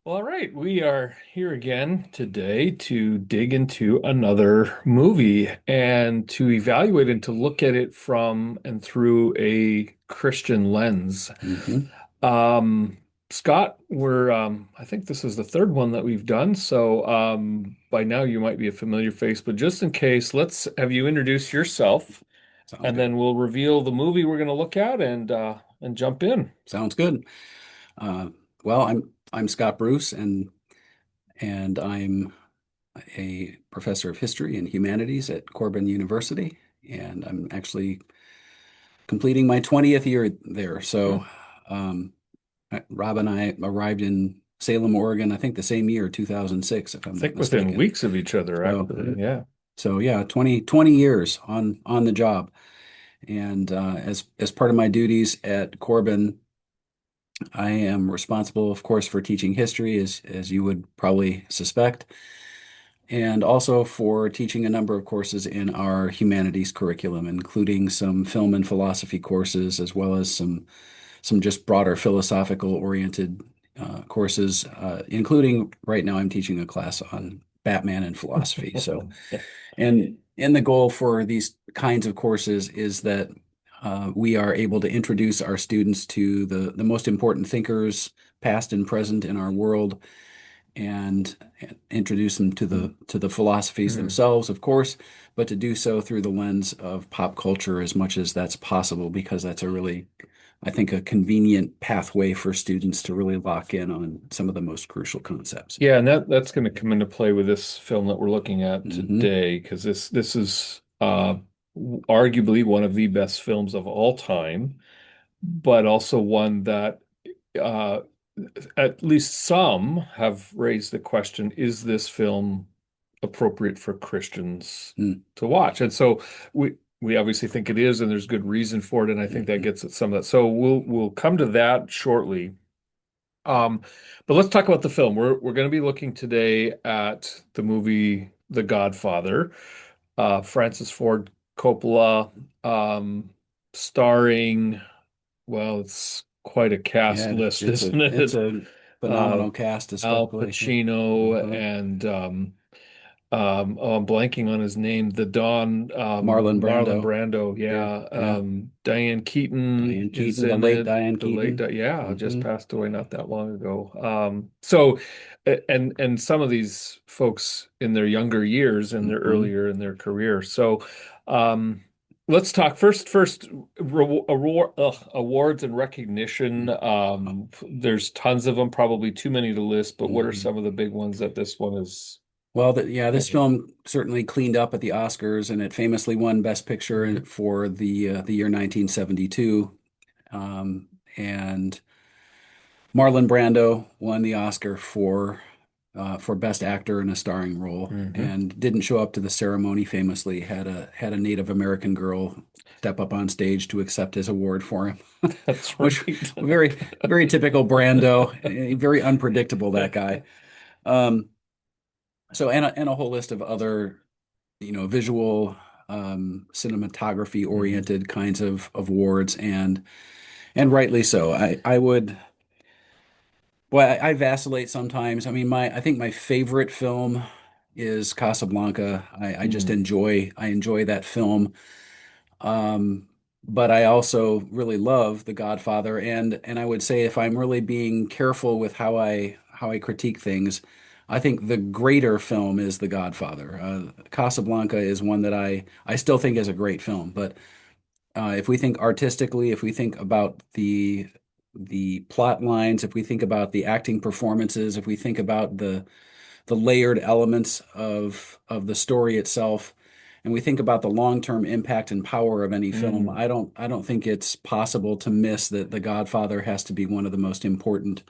All right, we are here again today to dig into another movie and to evaluate and to look at it from and through a Christian lens. hmm Um, Scott, I think this is the third one that we've done, so by now you might be a familiar face, but just in case, let's have you introduce yourself, Sounds and good. then we'll reveal the movie we're going to look at and jump in. Sounds good. Uh, well, I'm Scott Bruce, and I'm a professor of history and humanities at Corban University, and I'm actually completing my 20th year there. Hmm. Um, Rob and I arrived in Salem, Oregon, I think the same year, 2006, if I I'm not think within mistaken. weeks of each other, So, actually. Yeah. so yeah, 20 years on the job. And as part of my duties at Corban, I am responsible, of course, for teaching history, as you would probably suspect, and also for teaching a number of courses in our humanities curriculum, including some film and philosophy courses, as well as some just broader philosophical oriented courses, including right now I'm teaching a class on Batman and philosophy. So, and the goal for these kinds of courses is that we are able to introduce our students to the most important thinkers, past and present in our world, and introduce them to the philosophies Mhm. themselves, of course, but to do so through the lens of pop culture as much as that's possible, because that's a really, I think, a convenient pathway for students to really lock in on some of the most crucial concepts. Yeah, and that's going to come into play with this film that we're looking at hmm today, because this is arguably one of the best films of all time, but also one that uh, at least some have raised the question, is this film appropriate for Christians Mm-hmm. to watch? And so we obviously think it is, and there's good reason for it, and I think that gets at some of that. So we'll come to that shortly. Um, but let's talk about the film. We're going to be looking today at the movie The Godfather, Francis Ford Coppola, starring, well, it's quite a cast Yeah, list, it's isn't it's it? a Uh, phenomenal cast, Al especially. Yeah. Pacino Uh-huh. and oh, I'm blanking on his name. The Don Marlon Marlon Brando. Brando, Sure. yeah. Yeah. Diane Keaton Diane is Keaton, the in late it. Diane The late, Keaton. yeah, just hmm passed away not that long ago. So, and some of these folks in their younger years and their hmm earlier in their career. So, um, let's talk first awards and recognition. There's tons of them, probably too many to list, but what are hmm some of the big ones that this one is Well, yeah, this winning? film certainly cleaned up at the Oscars, and it famously won Best Picture Mhm. for the year 1972. And Marlon Brando won the Oscar for Best Actor in a starring role, Mhm. and didn't show up to the ceremony. Famously, had a Native American girl step up on stage to accept his award for him, That's which right. very typical Brando, very unpredictable, that guy. Um, so and a whole list of other, visual, cinematography Mhm. oriented kinds of awards, and rightly so. I would. Well, I vacillate sometimes. I mean, I think my favorite film is Casablanca. Mm. I enjoy that film. Um, but I also really love The Godfather, and I would say, if I'm really being careful with how I critique things, I think the greater film is The Godfather. Casablanca is one that I still think is a great film, but if we think artistically, if we think about the plot lines, if we think about the acting performances, if we think about the layered elements of the story itself, and we think about the long-term impact and power of any film, Mm. I don't think it's possible to miss that The Godfather has to be one of the most important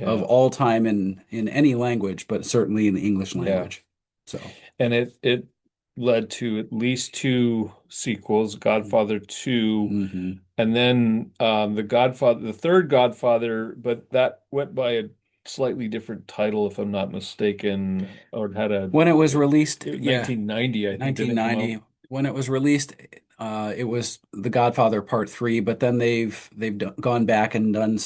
of Yeah. all time in any language, but certainly in the English Yeah. language. So, And it led to at least two sequels, Godfather 2, mhm. and then the third Godfather, but that went by a slightly different title, if I'm not mistaken, or had a When it was released, yeah, 1990, I think, didn't it come out? 1990. When it was released, it was The Godfather Part 3, but then they've gone back and done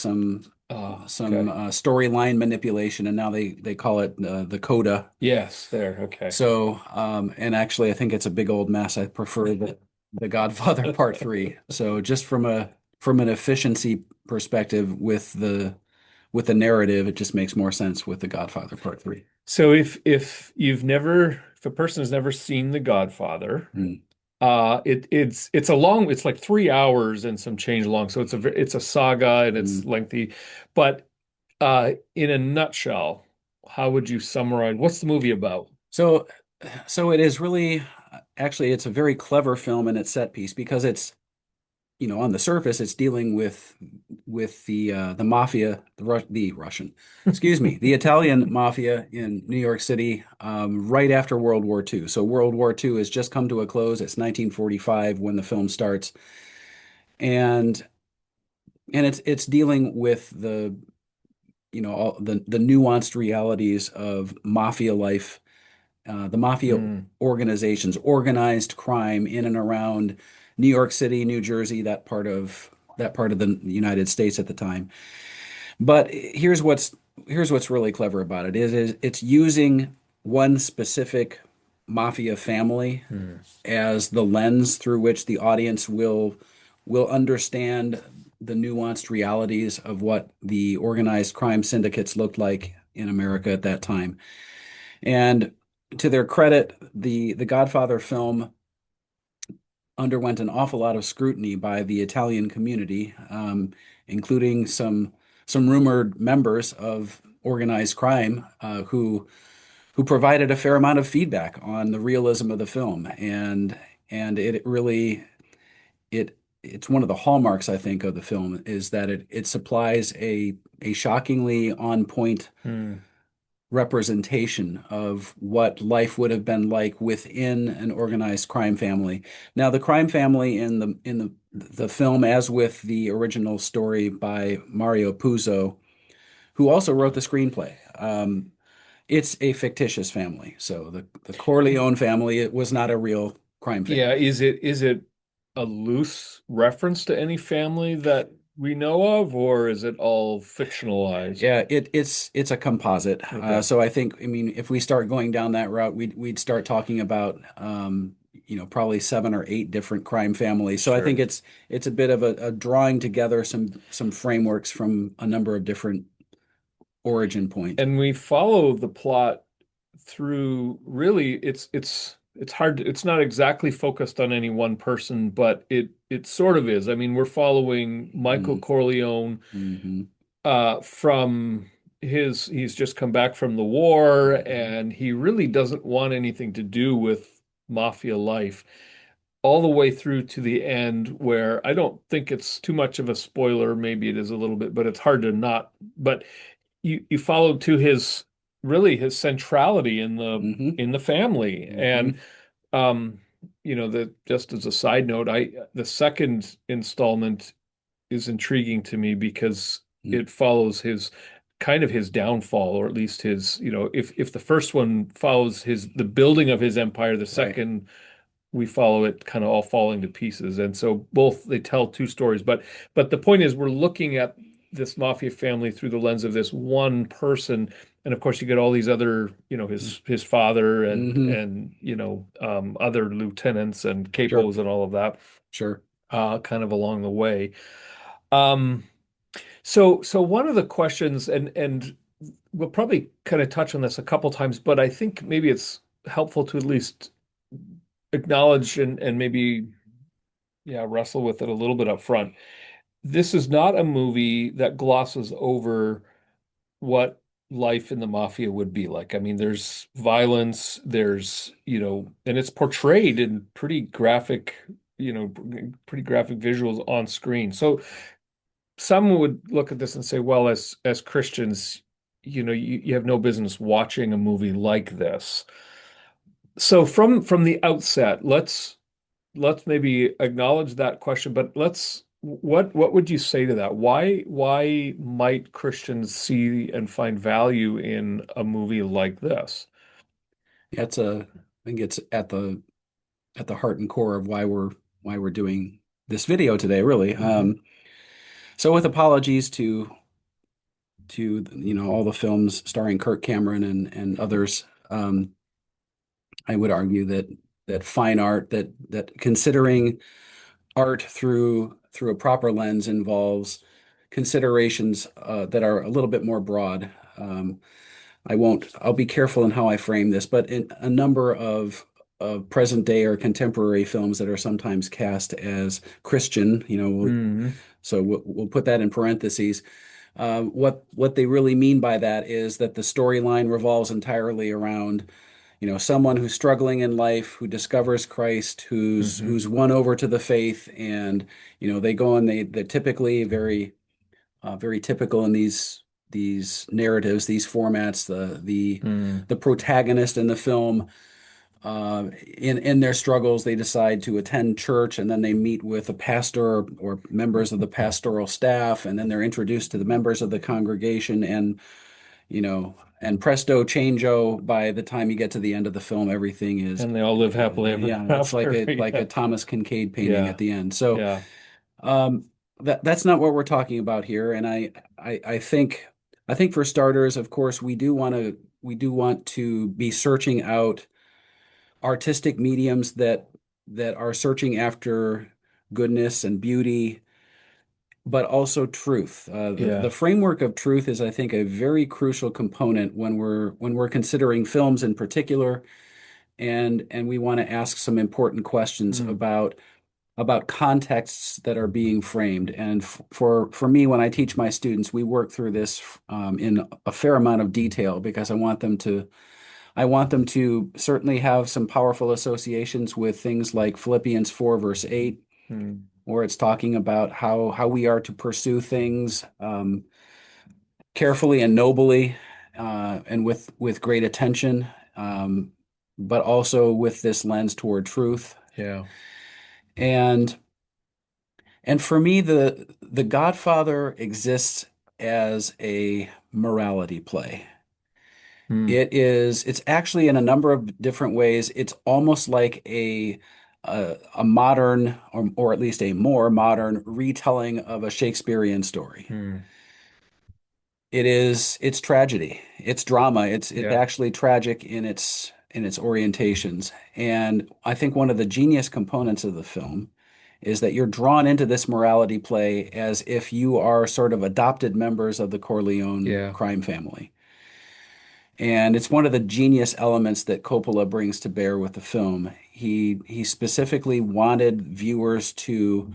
some Okay. storyline manipulation, and now they call it the coda. Yes, there. Okay. So, and actually, I think it's a big old mess. I prefer the Godfather Part Three. So, just from an efficiency perspective with the narrative, it just makes more sense with the Godfather Part Three. So if a person has never seen The Godfather, Mm. it's a long, it's like 3 hours and some change long. So it's a saga and it's Mm. lengthy. But in a nutshell, how would you summarize what's the movie about? So, so it is really actually it's a very clever film in its set piece because it's on the surface, it's dealing with the mafia, the Russian, excuse me, the Italian mafia in New York City, right after World War II. So World War II has just come to a close. It's 1945 when the film starts, and it's dealing with all the nuanced realities of mafia life, the mafia Hmm. organizations, organized crime in and around New York City, New Jersey, that part of the United States at the time. But here's what's really clever about it is it's using one specific mafia family Hmm. as the lens through which the audience will understand the nuanced realities of what the organized crime syndicates looked like in America at that time. And to their credit, the Godfather film underwent an awful lot of scrutiny by the Italian community, including some rumored members of organized crime who provided a fair amount of feedback on the realism of the film, and it's one of the hallmarks I think of the film is that it supplies a shockingly on point Hmm. representation of what life would have been like within an organized crime family. Now, the crime family in the film, as with the original story by Mario Puzo, who also wrote the screenplay, it's a fictitious family. So the Corleone family, it was not a real crime Yeah, family. is it a loose reference to any family that we know of, or is it all fictionalized? Yeah, it's a composite. Okay, So I mean, if we start going down that route, we'd start talking about probably 7 or 8 different crime families. So I think sure. it's a bit of a drawing together some frameworks from a number of different origin point. And we follow the plot through really it's hard it's not exactly focused on any one person, but it sort of is. I mean, we're following Michael Mm, Corleone hmm from he's just come back from the war hmm and he really doesn't want anything to do with mafia life all the way through to the end where I don't think it's too much of a spoiler, maybe it is a little bit, but it's hard to not. But you followed to his really his centrality hmm in the family. And hmm um the just as a side note, I the second installment is intriguing to me because it follows his kind of his downfall, or at least his, if the first one follows the building of his empire, the Right. second we follow it kind of all falling to pieces. And so both they tell two stories, but the point is we're looking at this mafia family through the lens of this one person. And of course you get all these other, his father hmm and other lieutenants and Sure. capos and all of that Sure. kind of along the way. Um, so one of the questions, and we'll probably kind of touch on this a couple times, but I think maybe it's helpful to at least acknowledge and maybe, yeah, wrestle with it a little bit up front. This is not a movie that glosses over what life in the mafia would be like. I mean, there's violence, and it's portrayed in pretty graphic visuals on screen. So some would look at this and say, well, as Christians, you have no business watching a movie like this. So from the outset, let's maybe acknowledge that question, but what would you say to that? Why might Christians see and find value in a movie like this? I think it's at the heart and core of why we're doing this video today, really. Hmm. So with apologies to to all the films starring Kirk Cameron and others. I would argue that fine art, that considering art through a proper lens involves considerations that are a little bit more broad. I'll be careful in how I frame this, but in a number of present day or contemporary films that are sometimes cast as Christian, Hmm. so we'll put that in parentheses. What they really mean by that is that the storyline revolves entirely around, someone who's struggling in life, who discovers Christ, who's Hmm. who's won over to the faith, and they go and they're typically very typical in these narratives, these formats. The protagonist in the film, in their struggles, they decide to attend church, and then they meet with a pastor or members of the pastoral staff, and then they're introduced to the members of the congregation, and presto changeo, by the time you get to the end of the film, everything is, And they all live happily ever yeah, it's like after. a Yeah. Thomas Kincaid painting at Yeah. the end. So Yeah. um, that's not what we're talking about here. And I think for starters, of course, we do want to be searching out artistic mediums that are searching after goodness and beauty, but also truth. The Yeah. framework of truth is, I think, a very crucial component when we're considering films in particular, and we want to ask some important questions Mm. about contexts that are being framed. And for me, when I teach my students, we work through this in a fair amount of detail, because I want them to certainly have some powerful associations with things like Philippians 4, verse 8, Mm. where it's talking about how we are to pursue things carefully and nobly, and with great attention, but also with this lens toward truth. Yeah. And for me, the Godfather exists as a morality play. Mm. It's actually, in a number of different ways, it's almost like a modern, or at least a more modern retelling of a Shakespearean story. Mm. It's tragedy, it's drama, it's Yeah. actually tragic in its orientations. And I think one of the genius components of the film is that you're drawn into this morality play as if you are sort of adopted members of the Corleone Yeah. crime family. And it's one of the genius elements that Coppola brings to bear with the film. He specifically wanted viewers to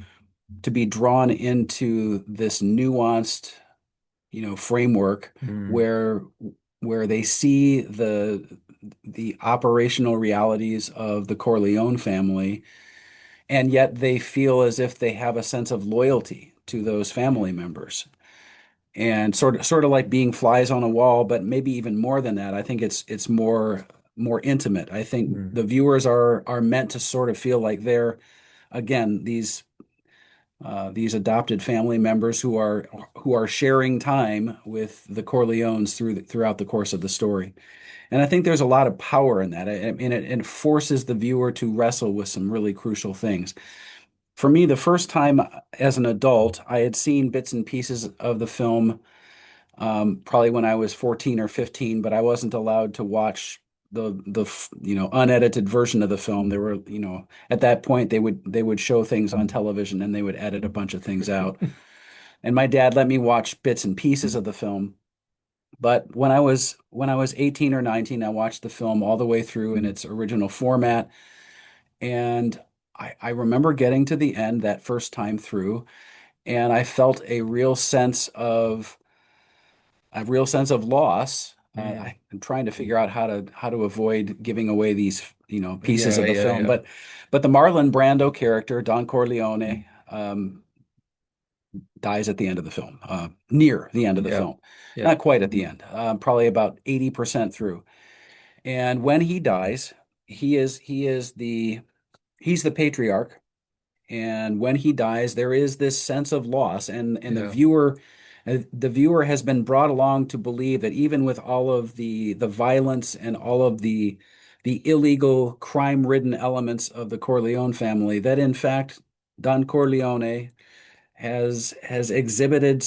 be drawn into this nuanced, framework Mm. where they see the operational realities of the Corleone family, and yet they feel as if they have a sense of loyalty to those family members. And sort of like being flies on a wall, but maybe even more than that. I think it's more intimate. I think Mm. the viewers are meant to sort of feel like they're, again, these adopted family members who are sharing time with the Corleones throughout the course of the story. And I think there's a lot of power in that. And it forces the viewer to wrestle with some really crucial things. For me, the first time as an adult, I had seen bits and pieces of the film, probably when I was 14 or 15, but I wasn't allowed to watch the unedited version of the film. There were, at that point they would show things on television, and they would edit a bunch of things out. And my dad let me watch bits and pieces of the film. But when I was 18 or 19, I watched the film all the way through in its original format. And I remember getting to the end that first time through, and I felt a real sense of loss. Mm. I'm trying to figure out how to avoid giving away these, pieces Yeah. of the Yeah. film. Yeah. But the Marlon Brando character, Don Corleone, dies at the end of the film, near the end of the Yeah. film, Yeah. not quite at the end, probably about 80% through. And when he dies, he's the patriarch. And when he dies, there is this sense of loss, and the Yeah. viewer has been brought along to believe that even with all of the violence and all of the illegal crime-ridden elements of the Corleone family, that in fact Don Corleone has exhibited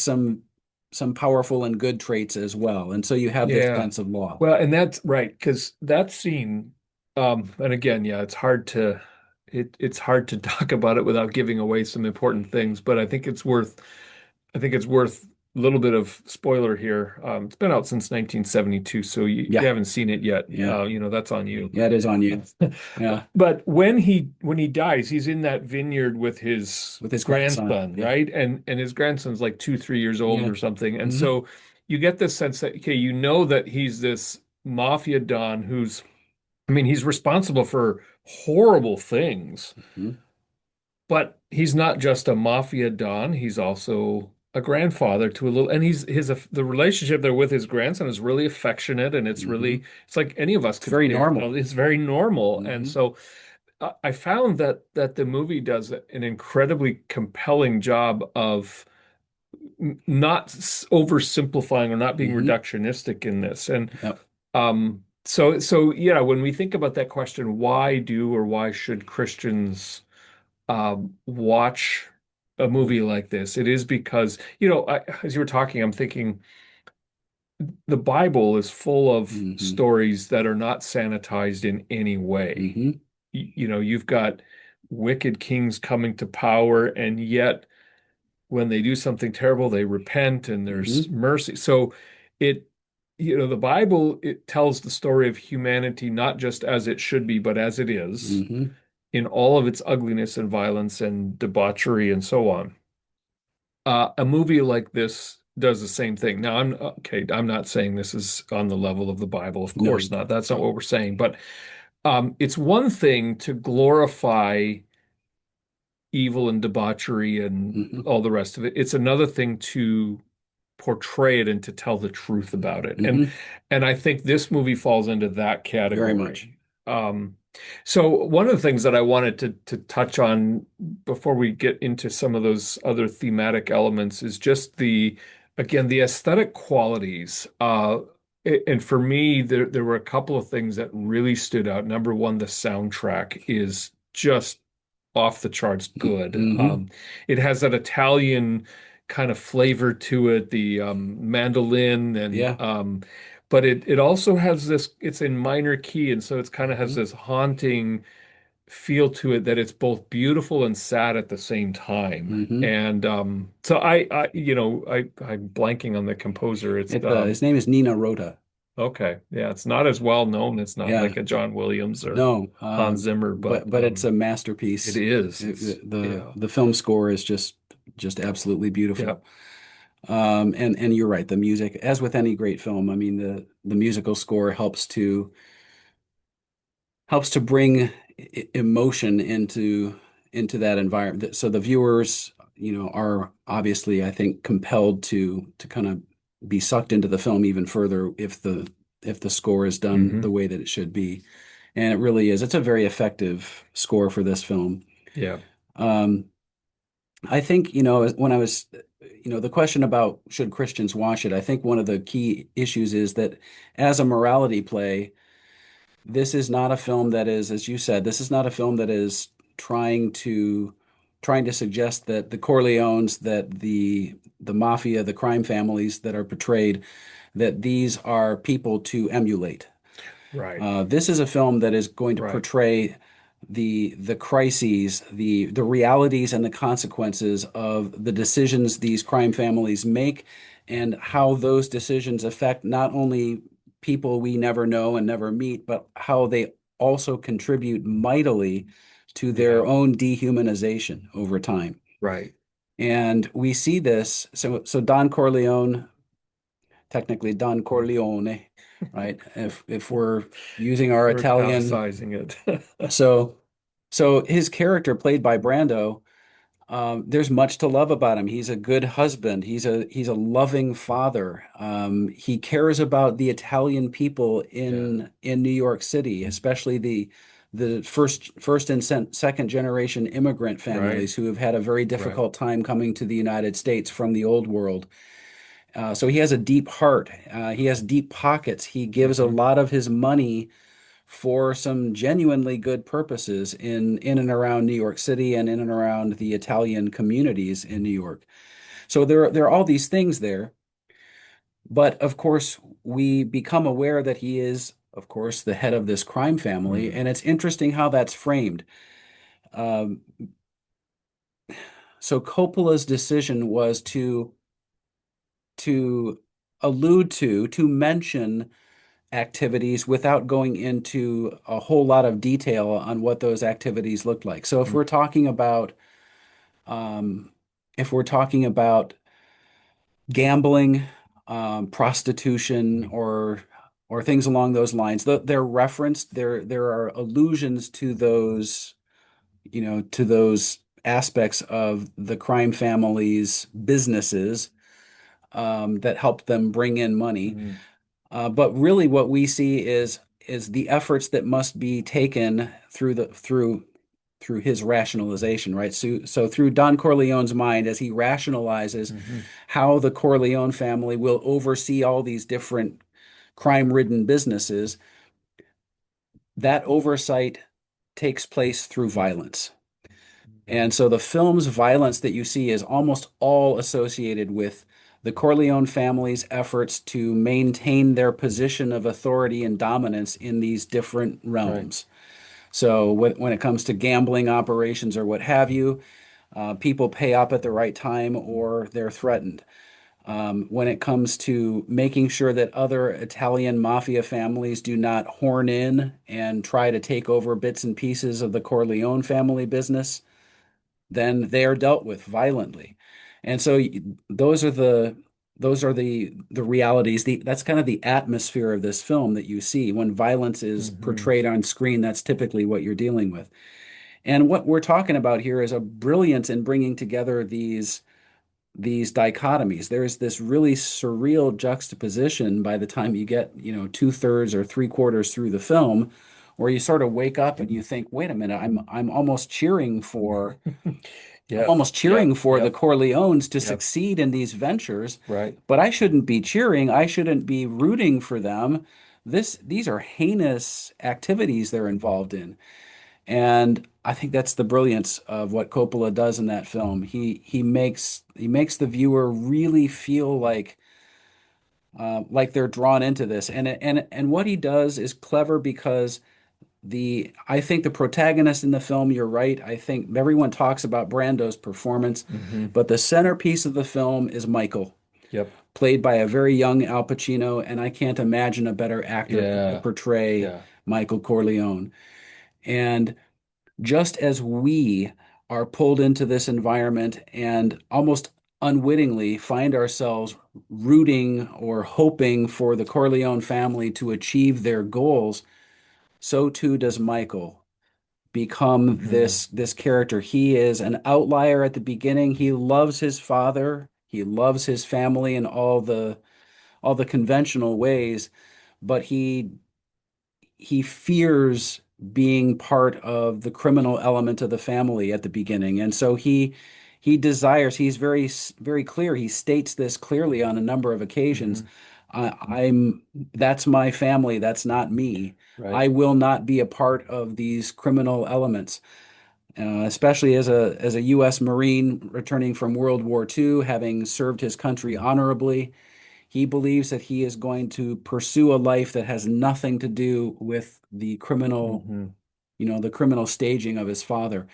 some powerful and good traits as well. And so you have this Yeah. sense of law. Well, and that's right, because that scene, and again, yeah, it's hard to talk about it without giving away some important things, but I think it's worth a little bit of spoiler here. It's been out since 1972, so you Yeah, haven't seen it yet. yeah, That's on you. yeah, it is on you. Yeah, But when he dies, he's in that vineyard with his with his grandson. grandson, Yeah, right? And his grandson's like 2, 3 years old yeah. or something. And Hmm. so you get this sense that okay, you know that he's this mafia don who's, I mean, he's responsible for horrible things, Hmm. but he's not just a mafia don, he's also a grandfather to a little, and he's his the relationship there with his grandson is really affectionate, and Hmm. it's like any of us It's could, very normal. it's very normal. And Hmm. so I found that the movie does an incredibly compelling job of not oversimplifying or not being Hmm. reductionistic in this. And Yep. so yeah, when we think about that question, why do or why should Christians watch a movie like this? It is because, as you were talking, I'm thinking the Bible is full of Hmm. stories that are not sanitized in any way. Hmm. You've got wicked kings coming to power, and yet when they do something terrible, they repent and there's Hmm. mercy. So it, the Bible, it tells the story of humanity not just as it should be, but as it is Hmm. in all of its ugliness and violence and debauchery and so on. A movie like this does the same thing. Now, I'm not saying this is on the level of the Bible. Of No. course not. That's not what we're saying. But it's one thing to glorify evil and debauchery and Hmm. all the rest of it. It's another thing to portray it and to tell the truth about it. And Hmm. and I think this movie falls into that Very much. category. So one of the things that I wanted to touch on before we get into some of those other thematic elements is just the aesthetic qualities. And for me, there were a couple of things that really stood out. Number one, the soundtrack is just off the charts good. Hmm. It has that Italian kind of flavor to it, the mandolin and Yeah. but it also has this, it's in minor key, and so it's kind of has Hmm. this haunting feel to it that it's both beautiful and sad at the same time. Hmm. And so I'm blanking on the composer. It's His name is Nina Rota. okay. Yeah, it's not as well known. It's not Yeah. like a John Williams or No. Hans Zimmer, but But it's a it masterpiece. is. It's The film score is just absolutely yeah. beautiful. And you're right, the music, as with any great film, I mean the musical score helps to bring emotion into that environment. So the viewers, are obviously, I think, compelled to kind of be sucked into the film even further if the score is done the Hmm. way that it should be. And it really is. It's a very effective score for this film. Yeah. Um, I think, when I was, the question about should Christians watch it, I think one of the key issues is that as a morality play, this is not a film that is, as you said, this is not a film that is trying to trying to suggest that the Corleones, that the mafia, the crime families that are portrayed, that these are people to emulate. Right. This is a film that is going to Right. portray the crises, the realities and the consequences of the decisions these crime families make, and how those decisions affect not only people we never know and never meet, but how they also contribute mightily to their Yeah. own dehumanization over time. Right. And we see this. So Don Corleone, technically Don Corleone, right? If we're using our We're Italian, italicizing it. so so his character played by Brando, there's much to love about him. He's a good husband. He's a loving father. He cares about the Italian people Yeah. in New York City, especially the first and second generation immigrant Right. families who have had a very Right. difficult time coming to the United States from the old world. So he has a deep heart. He has deep pockets. He gives a Hmm. lot of his money for some genuinely good purposes in and around New York City and in and around the Italian communities in New York. So there are all these things there. But of course, we become aware that he is, of course, the head of this crime family, Hmm. and it's interesting how that's framed. Um, so Coppola's decision was to allude to mention activities without going into a whole lot of detail on what those activities looked like. So um, if we're talking about gambling, prostitution, or things along those lines, they're referenced. There are allusions to those, to those aspects of the crime family's businesses that helped them bring in money. Hmm. But really, what we see is the efforts that must be taken through his rationalization, right? So through Don Corleone's mind, as he rationalizes Hmm. how the Corleone family will oversee all these different crime-ridden businesses, that oversight takes place through violence. And so the film's violence that you see is almost all associated with the Corleone family's efforts to maintain their position of authority and dominance in these different Right. realms. So when it comes to gambling operations or what have you, people pay up at the right time or they're threatened. When it comes to making sure that other Italian mafia families do not horn in and try to take over bits and pieces of the Corleone family business, then they are dealt with violently. And so those are the realities. That's kind of the atmosphere of this film that you see. When violence is Hmm. portrayed on screen, that's typically what you're dealing with. And what we're talking about here is a brilliance in bringing together these dichotomies. There's this really surreal juxtaposition by the time you get, two-thirds or three-quarters through the film, where you sort of wake up and you think, wait a minute, I'm Yep. almost cheering Yep. for the Yep. Corleones to Yep. succeed in these ventures, Right. but I shouldn't be cheering. I shouldn't be rooting for them. These are heinous activities they're involved in. And I think that's the brilliance of what Coppola does in that film. He makes the viewer really feel like they're drawn into this. And what he does is clever because I think the protagonist in the film, you're right. I think everyone talks about Brando's performance, Hmm. but the centerpiece of the film is Michael, Yep. played by a very young Al Pacino, and I can't imagine a better actor to Yeah. portray Yeah. Michael Corleone. And just as we are pulled into this environment and almost unwittingly find ourselves rooting or hoping for the Corleone family to achieve their goals, so too does Michael become Hmm. this character. He is an outlier at the beginning. He loves his father. He loves his family in all the conventional ways, but he fears being part of the criminal element of the family at the beginning. And so he desires, he's very clear. He states this clearly on a number of occasions. Hmm. I'm that's my family, that's not me. Right. I will not be a part of these criminal elements. Especially as a U.S. Marine returning from World War II, having served his country honorably, he believes that he is going to pursue a life that has nothing to do with Hmm. the criminal staging of his father.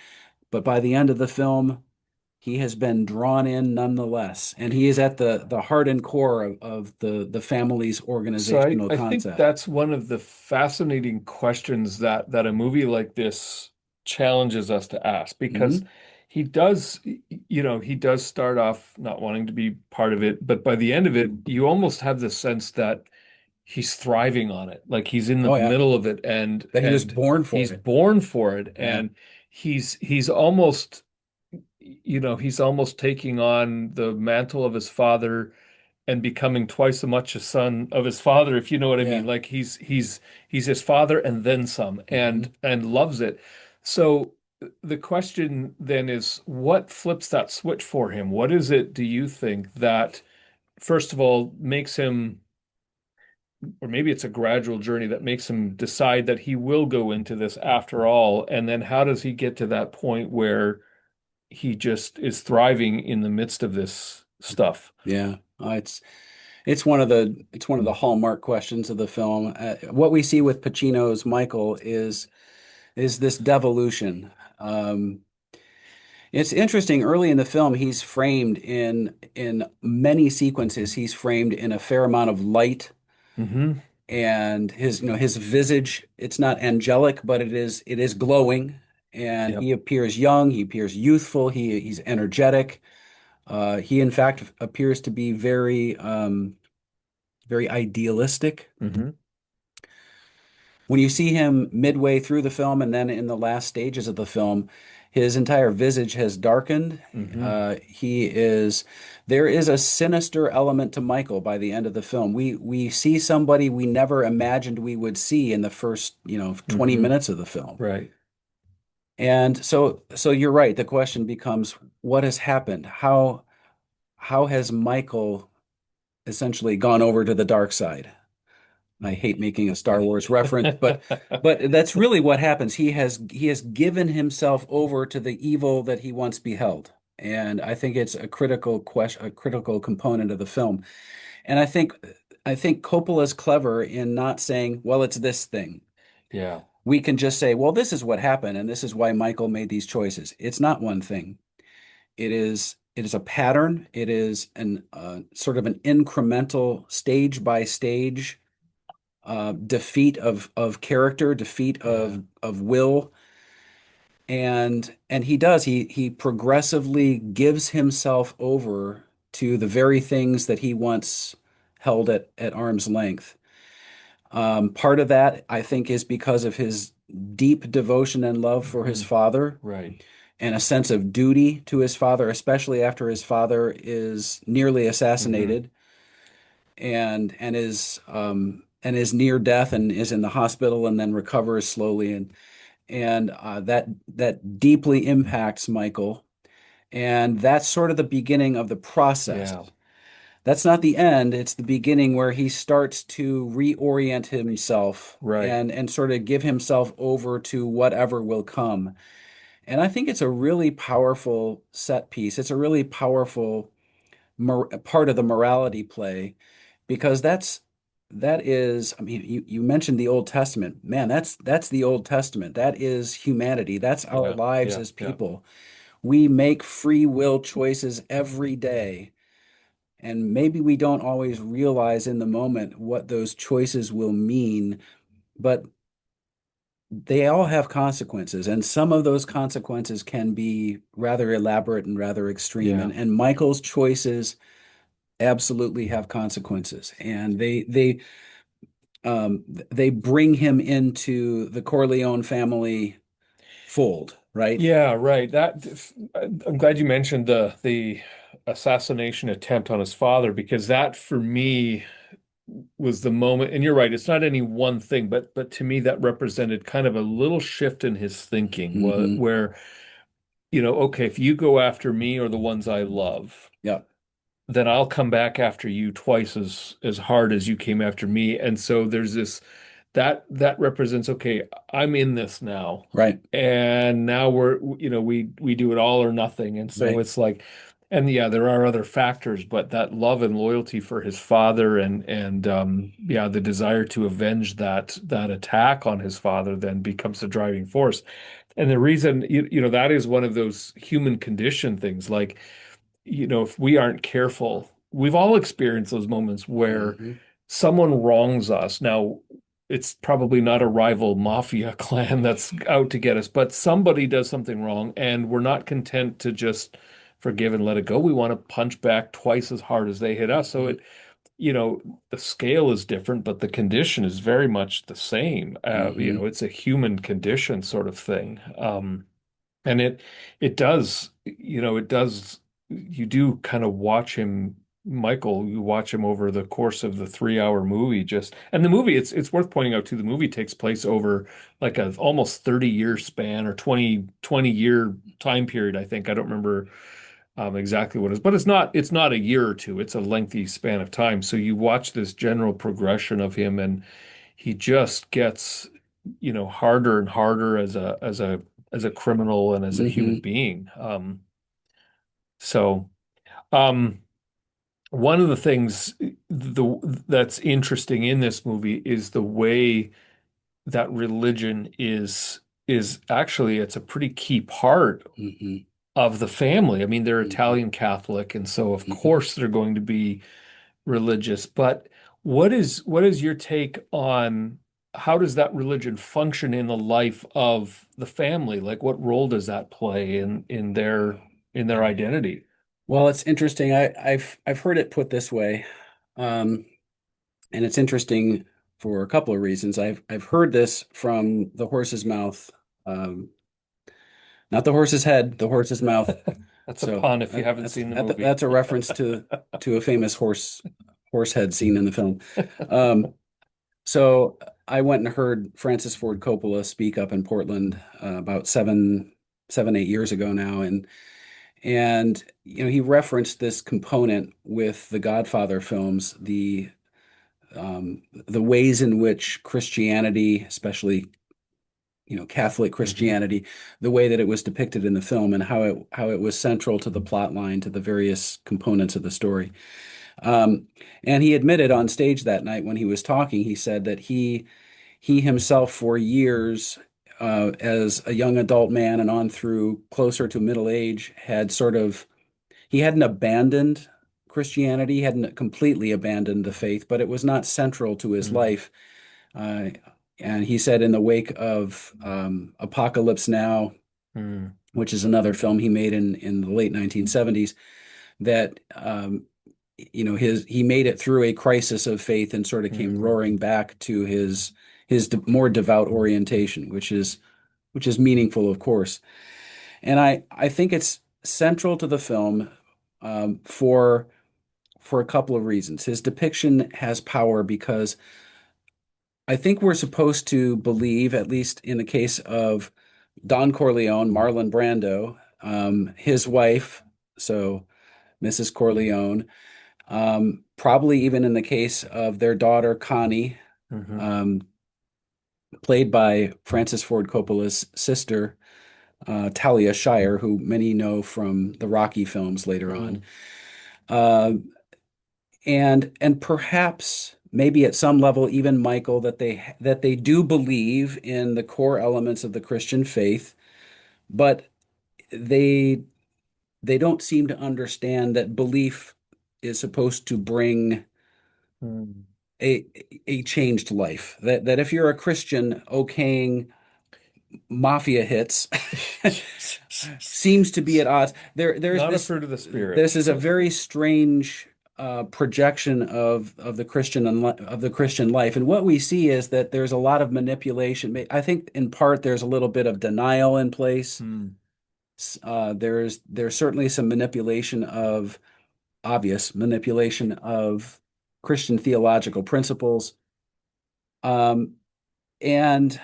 But by the end of the film, he has been drawn in nonetheless, and he is at the heart and core of the family's So organizational I think concept. that's one of the fascinating questions that a movie like this challenges us to ask because Hmm. he does, he does start off not wanting to be part of it, but by the end of it, you almost have the sense that he's thriving on it. Like he's in the Oh yeah, middle of it and that he was and born for he's it. born for it Yeah, and he's almost, he's almost taking on the mantle of his father and becoming twice as much a son of his father, if you know what I mean. yeah. Like he's his father and then some, Hmm. and loves it. So the question then is, what flips that switch for him? What is it, do you think, that first of all makes him, or maybe it's a gradual journey that makes him decide that he will go into this after all, and then how does he get to that point where he just is thriving in the midst of this stuff? Yeah, it's It's one of the hallmark questions of the film. What we see with Pacino's Michael is this devolution. Um, it's interesting. Early in the film, he's framed in many sequences. He's framed in a fair amount of light, Hmm. and his visage. It's not angelic, but it is glowing, and Yep. he appears young. He appears youthful. He's energetic. He in fact appears to be very idealistic. Hmm. When you see him midway through the film and then in the last stages of the film, his entire visage has darkened. Hmm. There is a sinister element to Michael by the end of the film. We see somebody we never imagined we would see in the first, 20 Hmm. minutes of the film. Right. And so you're right. The question becomes, what has happened? How has Michael essentially gone over to the dark side? I hate making a Star Wars reference, but that's really what happens. He has given himself over to the evil that he once beheld. And I think it's a critical question, a critical component of the film. And I think Coppola's clever in not saying, well, it's this thing. Yeah. We can just say, well, this is what happened, and this is why Michael made these choices. It's not one thing. It is a pattern. It is an sort of an incremental stage by stage defeat of character, defeat Yeah. of will, and he progressively gives himself over to the very things that he once held at arm's length. Part of that, I think, is because of his deep devotion and love for his Hmm. father Right. and a sense of duty to his father, especially after his father is nearly Hmm. assassinated and is near death and is in the hospital and then recovers slowly and that deeply impacts Michael, and that's sort of the beginning of the process. Yeah. That's not the end, it's the beginning where he starts to reorient himself Right. and sort of give himself over to whatever will come. And I think it's a really powerful set piece. It's a really powerful part of the morality play because I mean, you mentioned the Old Testament. Man, that's the Old Testament. That is humanity. That's our Yeah. lives Yeah. as Yeah. people. We make free will choices every day, and maybe we don't always realize in the moment what those choices will mean, but they all have consequences, and some of those consequences can be rather elaborate and rather extreme. Yeah. And Michael's choices absolutely have consequences, and they bring him into the Corleone family fold, right? Yeah, right. I'm glad you mentioned the assassination attempt on his father because that for me was the moment, and you're right, it's not any one thing, but to me that represented kind of a little shift in his thinking Hmm. where, okay, if you go after me or the ones I love, Yep. then I'll come back after you twice as hard as you came after me. And so there's this that represents, okay, I'm in this now. Right. And now we do it all or nothing. And so Right. it's like, and yeah, there are other factors, but that love and loyalty for his father and yeah, the desire to avenge that attack on his father then becomes the driving force. And the reason, that is one of those human condition things. Like, if we aren't careful, we've all experienced those moments where Hmm. someone wrongs us. Now, it's probably not a rival mafia clan that's out to get us, but somebody does something wrong, and we're not content to just forgive and let it go. We want to punch back twice as hard as they hit us. So Hmm. the scale is different, but the condition is very much the same. Hmm. It's a human condition sort of thing. And it does, you do kind of watch him, Michael, you watch him over the course of the 3 hour movie and the movie, it's worth pointing out too, the movie takes place over like a almost 30-year span or 20-year time period, I think. I don't remember exactly what it is, but it's not a year or two. It's a lengthy span of time. So you watch this general progression of him and he just gets, harder and harder as a criminal and as a human Hmm. being. So, um, one of the things that's interesting in this movie is the way that religion is actually it's a pretty key part Hmm. of the family. I mean, they're Hmm. Italian Catholic, and so of Hmm. course they're going to be religious. But what is your take on how does that religion function in the life of the family? Like, what role does that play in their identity? Well, it's interesting. I've heard it put this way, um, and it's interesting for a couple of reasons. I've heard this from the horse's mouth, um, not the horse's head, the horse's mouth. That's a So pun if you haven't seen the movie. that's a reference to a famous horse head scene in the film. Um, so I went and heard Francis Ford Coppola speak up in Portland about 8 years ago now, and he referenced this component with the Godfather films, the ways in which Christianity, especially Catholic Hmm. Christianity, the way that it was depicted in the film and how it was central to the plot line, to the various components of the story. Um, and he admitted on stage that night when he was talking, he said that he himself for years, as a young adult man and on through closer to middle age, he hadn't abandoned Christianity, he hadn't completely abandoned the faith, but it was not central to his Mm, life. Uh, and he said in the wake of Apocalypse Now, mm, which is another film he made in the late 1970s, that he made it through a crisis of faith and sort of came mm, roaring back to his more devout orientation, which is meaningful, of course. And I think it's central to the film, for a couple of reasons. His depiction has power because I think we're supposed to believe, at least in the case of Don Corleone, Marlon Brando, his wife, so Mrs. Corleone, probably even in the case of their daughter Connie, mhm, um, played by Francis Ford Coppola's sister, Talia Shire, who many know from the Rocky films later on. mm, Uh, and perhaps maybe at some level even Michael, that they do believe in the core elements of the Christian faith, but they they don't seem to understand that belief is supposed to bring mm. a a changed life. That if you're a Christian, okaying mafia hits seems to be at odds. There's Not a this fruit of the spirit. this is a very strange projection of the Christian life, and what we see is that there's a lot of manipulation. I think in part there's a little bit of denial in place. Mm, There's certainly some obvious manipulation of Christian theological principles, um, and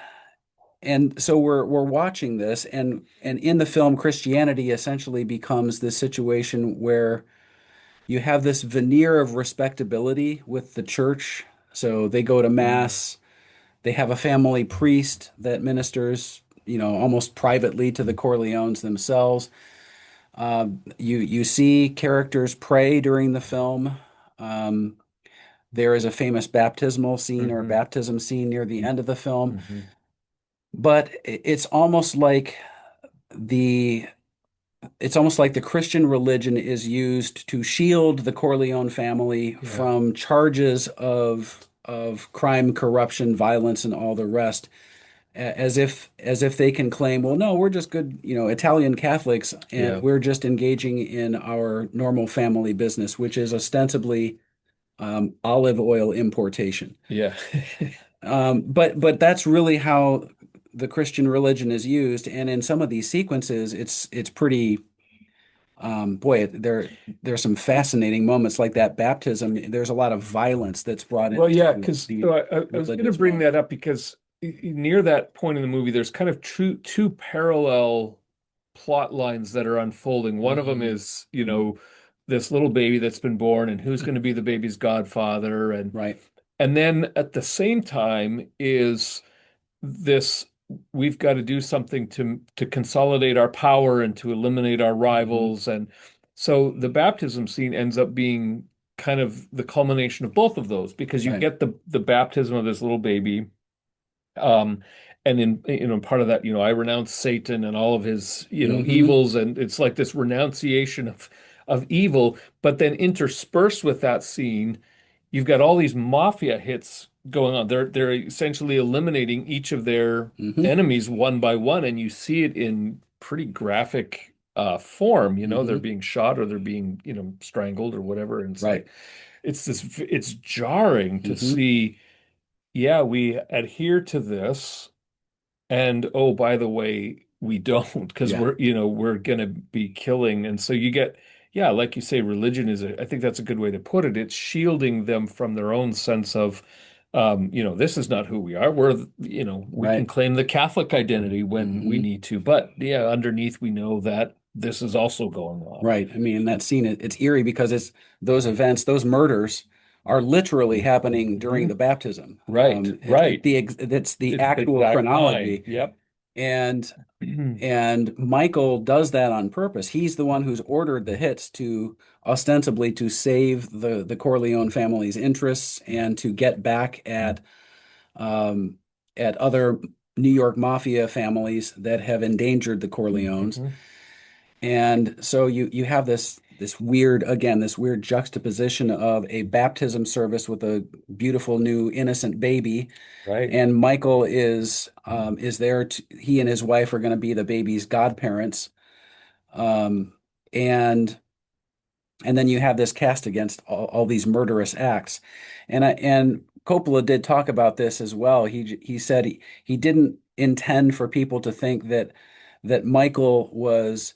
so we're watching this, and in the film, Christianity essentially becomes this situation where you have this veneer of respectability with the church. So they go to mm, mass, they have a family priest that ministers, almost privately to the Corleones themselves. You see characters pray during the film. Um, there is a famous baptismal scene or mhm, baptism scene near the end of the film, mhm. but the it's almost like the Christian religion is used to shield the Corleone family Yeah, from charges of crime, corruption, violence, and all the rest, as if they can claim, well, no, we're just good, Italian Catholics, and yeah, we're just engaging in our normal family business, which is ostensibly olive oil importation. yeah. But that's really how the Christian religion is used, and in some of these sequences, it's pretty. Boy, there's some fascinating moments like that baptism. There's a lot of violence that's brought Well, yeah, into because the I was going to religious bring that moment. up because near that point in the movie, there's kind of two parallel plot lines that are unfolding. One of them Hmm. is, this little baby that's been born and who's going to be the baby's godfather, and Right. and then at the same time is this we've got to do something to consolidate our power and to eliminate our Hmm. rivals. And so the baptism scene ends up being kind of the culmination of both of those because you Right. get the baptism of this little baby. Um, and in part of that, I renounce Satan and all of his, Hmm. evils, and it's like this renunciation of evil. But then interspersed with that scene, you've got all these mafia hits going on. They're essentially eliminating each of their Hmm. enemies one by one, and you see it in pretty graphic form. They're Hmm. being shot or they're being, strangled or whatever. And it's Right. like it's jarring to Hmm. see, yeah, we adhere to this. And oh, by the way, we don't because Yeah. we're gonna be killing. And so you get, yeah, like you say, religion I think that's a good way to put it. It's shielding them from their own sense of, this is not who we are. We can Right. claim the Catholic identity when we Hmm. need to, but yeah, underneath we know that this is also going on. Right. I mean, that scene, it's eerie because it's those events, those murders are literally happening during Hmm. the baptism. Right, right. It's the It's the actual exact time. chronology. Yep. And Michael does that on purpose. He's the one who's ordered the hits to ostensibly to save the Corleone family's interests and to get back um, at other New York mafia families that have endangered the Corleones. Hmm. And so you have this weird, again, this weird juxtaposition of a baptism service with a beautiful new innocent baby, Right. and Michael is there he and his wife are going to be the baby's godparents. Um, and and then you have this cast against all these murderous acts. And Coppola did talk about this as well. He said he didn't intend for people to think that Michael was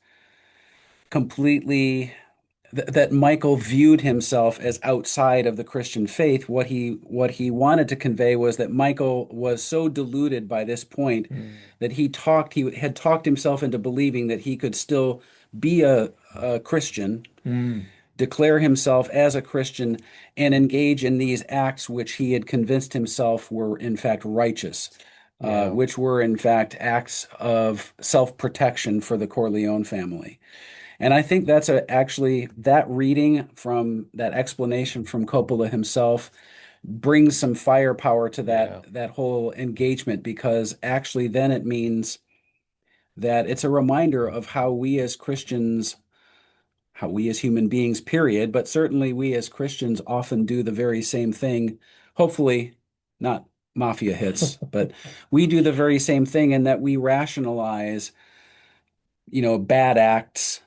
completely that Michael viewed himself as outside of the Christian faith. What he wanted to convey was that Michael was so deluded by this point Mm. that he had talked himself into believing that he could still be a Christian, Mm. declare himself as a Christian, and engage in these acts which he had convinced himself were in fact righteous, Yeah. which were in fact acts of self-protection for the Corleone family. And I think that's actually that reading from that explanation from Coppola himself brings some firepower to Yeah. that whole engagement, because actually then it means that it's a reminder of how we as Christians, how we as human beings, period, but certainly we as Christians often do the very same thing. Hopefully not mafia hits, but we do the very same thing in that we rationalize, bad acts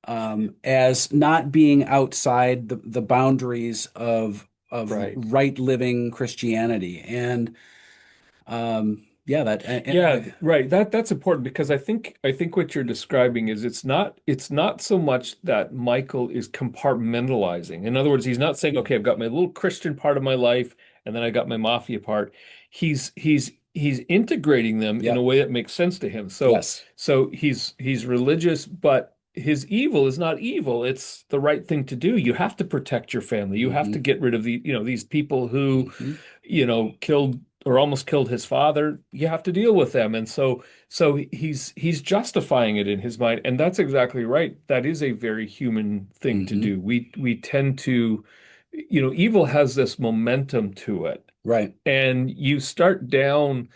as not being outside the boundaries of Right. right living Christianity. And yeah, Yeah, right. That's important because I think what you're describing is it's not so much that Michael is compartmentalizing. In other words, he's not saying, okay, I've got my little Christian part of my life and then I got my mafia part. He's integrating them in a yep, way that makes sense to him. So yes, so he's religious, but his evil is not evil. It's the right thing to do. You have to protect your family. You have to hmm get rid of these people who hmm killed or almost killed his father. You have to deal with them. And so he's justifying it in his mind. And that's exactly right. That is a very human thing to hmm do. We tend to, evil has this momentum to it. right, And you start down,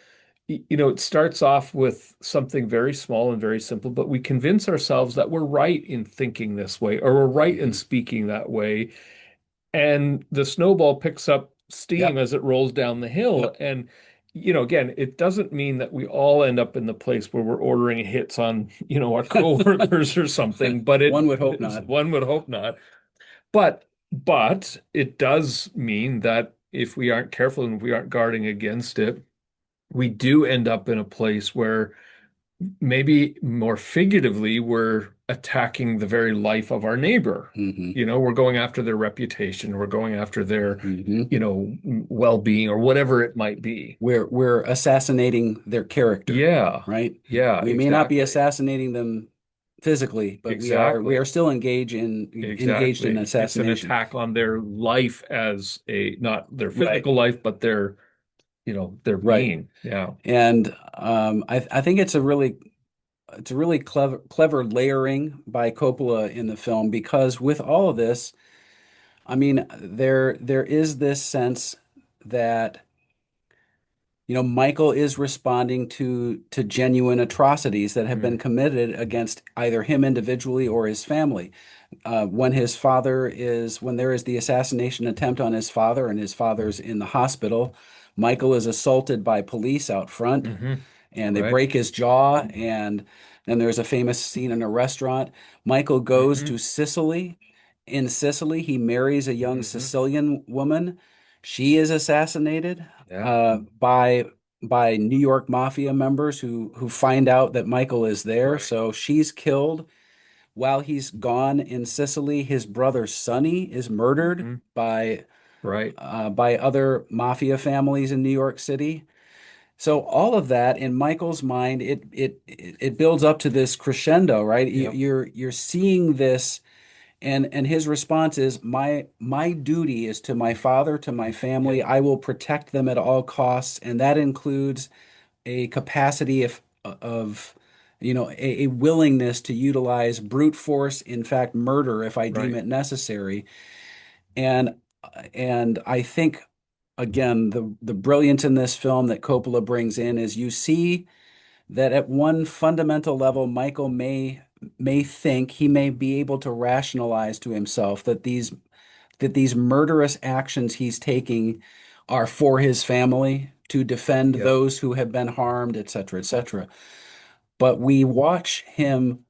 it starts off with something very small and very simple, but we convince ourselves that we're right in thinking this way or we're right in hmm speaking that way, and the snowball picks up steam yep, as it rolls down the hill. yep. And again, it doesn't mean that we all end up in the place where we're ordering hits on our coworkers or something, but One would hope not. one would hope not. But it does mean that if we aren't careful and if we aren't guarding against it, we do end up in a place where maybe more figuratively, we're attacking the very life of our neighbor. Hmm We're going after their reputation, we're going after their, hmm well-being or whatever it might be. We're assassinating their character, Yeah. right? Yeah, We may not be exactly. assassinating them physically, but we are Exactly. still engaged in Exactly. It's an assassination. attack on their life as not their Right, physical life, but their right. being. Yeah. And I think it's a really clever layering by Coppola in the film, because with all of this, I mean, there is this sense that, Michael is responding to genuine atrocities that have been Mm, committed against either him individually or his family. When there is the assassination attempt on his father and his father's in the hospital, Michael is assaulted by police out front hmm. and they Right. break his jaw. And then there's a famous scene in a restaurant. Michael goes to Hmm. Sicily. In Sicily, he marries a young Hmm. Sicilian woman. She is assassinated Yeah. by New York mafia members who find out that Michael is there. Right. So she's killed. While he's gone in Sicily, his brother Sonny is murdered Hmm. Right. by other mafia families in New York City. So all of that in Michael's mind, it builds up to this crescendo, right? Yep. You're seeing this, and his response is, my duty is to my father, to my family. Yep. I will protect them at all costs, and that includes a capacity of a willingness to utilize brute force, in fact, murder if I deem Right. it necessary. And and I think again the brilliance in this film that Coppola brings in is you see that at one fundamental level, Michael may think he may be able to rationalize to himself that these murderous actions he's taking are for his family to defend Yep. those who have been harmed, et cetera, et cetera. But we watch him,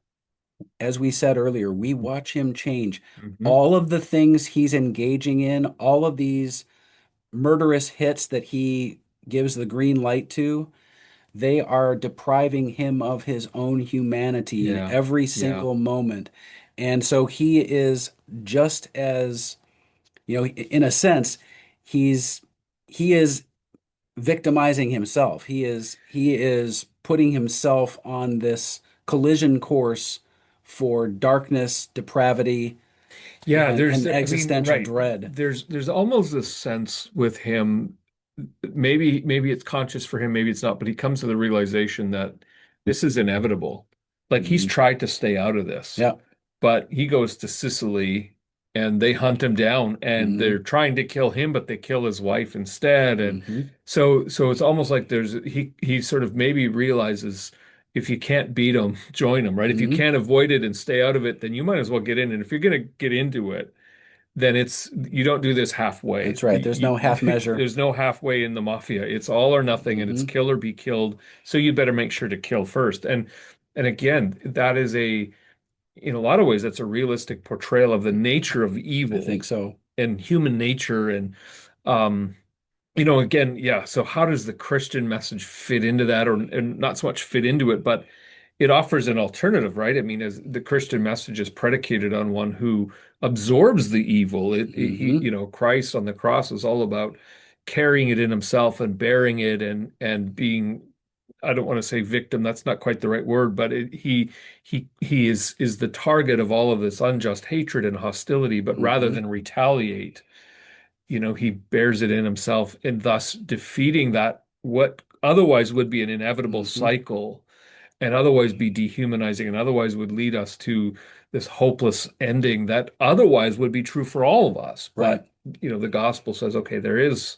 as we said earlier, we watch him change. Hmm. All of the things he's engaging in, all of these murderous hits that he gives the green light to, they are depriving him of his own humanity in Yeah. every Yeah. single moment. And so he is just as, in a sense, he's he is victimizing himself. He is putting himself on this collision course for darkness, depravity, Yeah, and I mean, existential right. dread. There's almost a sense with him, maybe it's conscious for him, maybe it's not, but he comes to the realization that this is inevitable. Like he's Hmm. tried to stay out of this, Yeah. but he goes to Sicily and they hunt him down and they're Hmm. trying to kill him, but they kill his wife instead. And Hmm. so it's almost like he sort of maybe realizes if you can't beat him, join him, right? If you Hmm. can't avoid it and stay out of it, then you might as well get in. And if you're going to get into it, then it's you don't do this halfway. That's right. There's no half measure. There's no halfway in the mafia. It's all or nothing, and it's Hmm. kill or be killed. So you better make sure to kill first. And again, that is in a lot of ways, that's a realistic portrayal of the nature of I evil think so. and human nature. And um, again, yeah. So how does the Christian message fit into that, or and not so much fit into it, but it offers an alternative, right? I mean, as the Christian message is predicated on one who absorbs the evil. Hmm. Christ on the cross is all about carrying it in himself and bearing it and being, I don't want to say victim, that's not quite the right word, but he is the target of all of this unjust hatred and hostility, but rather Hmm. than retaliate, he bears it in himself and thus defeating that what otherwise would be an inevitable Hmm. cycle and otherwise be dehumanizing and otherwise would lead us to this hopeless ending that otherwise would be true for all of us. Right. But, the gospel says, okay, there is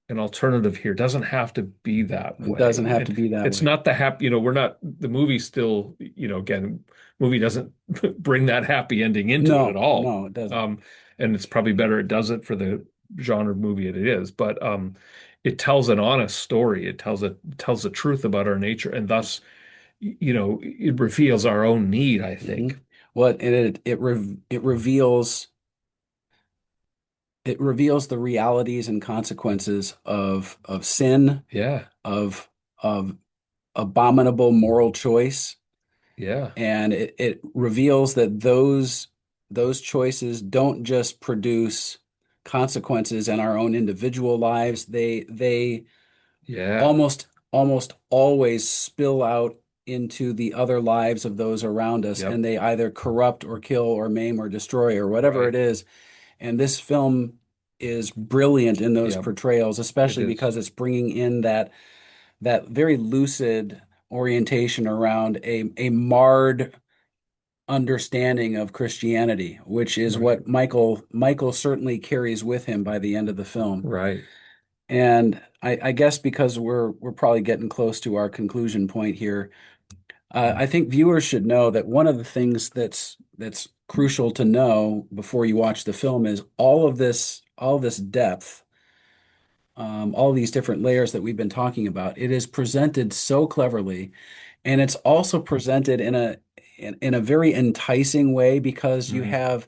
an alternative here. It doesn't have to be that It doesn't way. have to And be that it's way. not the happy, we're not, the movie still, again, movie doesn't bring that happy ending into it at No, all. no, it doesn't. Um, and it's probably better it doesn't for the genre movie it is. But it tells an honest story. It tells the truth about our nature, and thus it reveals our own need, I Hmm. think. What and it reveals the realities and consequences of sin, Yeah, of abominable moral choice, yeah, and it reveals that those choices don't just produce consequences in our own individual lives. They yeah, almost always spill out into the other lives of those around us, yep, and they either corrupt or kill or maim or destroy or whatever it right, is. And this film is brilliant in those yep, portrayals, it especially is. because it's bringing in that very lucid orientation around a marred, understanding of Christianity, which is Right. what Michael certainly carries with him by the end of the film. Right. And I guess because we're probably getting close to our conclusion point here, I think viewers should know that one of the things that's crucial to know before you watch the film is all this depth, all these different layers that we've been talking about. It is presented so cleverly, and it's also presented in a very enticing way because you Mm. have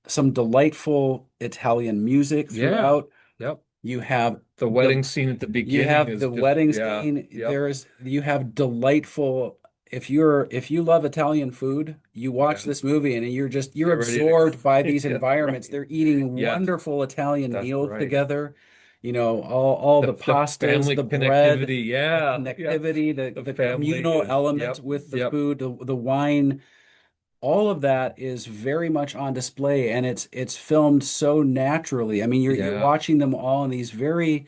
some delightful Italian music Yeah. throughout. Yep. You have The the wedding scene at the you beginning have is the just, wedding yeah. scene. Yep. You have delightful. If you love Italian food, you watch Yeah. this movie and you're Get ready to absorbed by go. these That's environments. right. They're eating Yes, wonderful Italian that's meals right. together. You know, all the The pastas, family the bread, connectivity. the Yeah. Yep. connectivity, The the family communal is, element yep. with the Yep. food, the wine. All of that is very much on display, and it's filmed so naturally. I mean, you're Yeah. watching them all in these very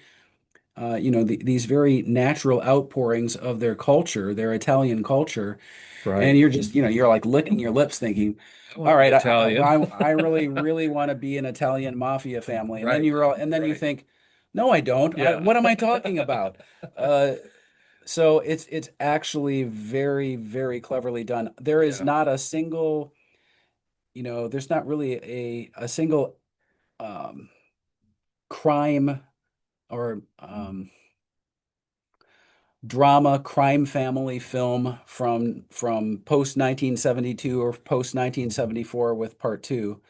these very natural outpourings of their culture, their Italian culture, and Right. you're just you're like licking your lips, thinking, I want "All to be right, Italian. I really really want to be an Italian mafia family," and then Right. you Right. think, "No, I don't. Yeah. What am I talking about?" Uh, so it's actually very very cleverly done. There is Yeah. not a single there's not really a single um, crime or drama crime family film from post 1972 or post 1974 with part two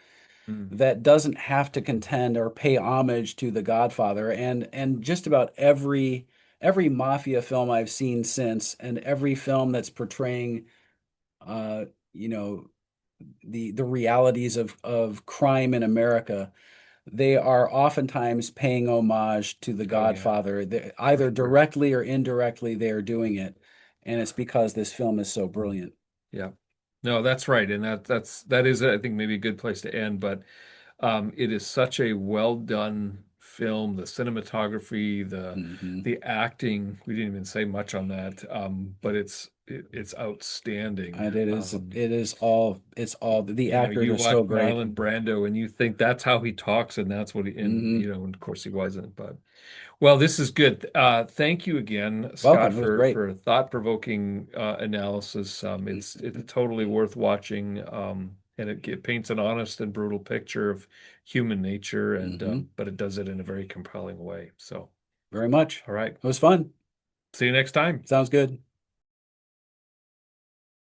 Mm. that doesn't have to contend or pay homage to The Godfather, and just about every mafia film I've seen since, and every film that's portraying uh you know the realities of crime in America, they are oftentimes paying homage to The Oh yeah, Godfather. for Either sure. directly or indirectly, they are doing it. And it's because this film is so brilliant. Yeah. No, that's right. And that is, I think, maybe a good place to end. But it is such a well done film. The cinematography, Hmm. the acting, we didn't even say much on that. But it's outstanding. And it's all the You know, actors you are watch so great. Marlon Brando and you think that's how he talks, and that's what he, and Hmm. you know, and of course he wasn't. But well, this is good. Thank you again, Scott, Welcome. It was great. for a thought-provoking analysis. It's totally worth watching, and it paints an honest and brutal picture of human nature, and Hmm. but it does it in a very compelling way. So, Very much. all right, It was fun. see you next time. Sounds good.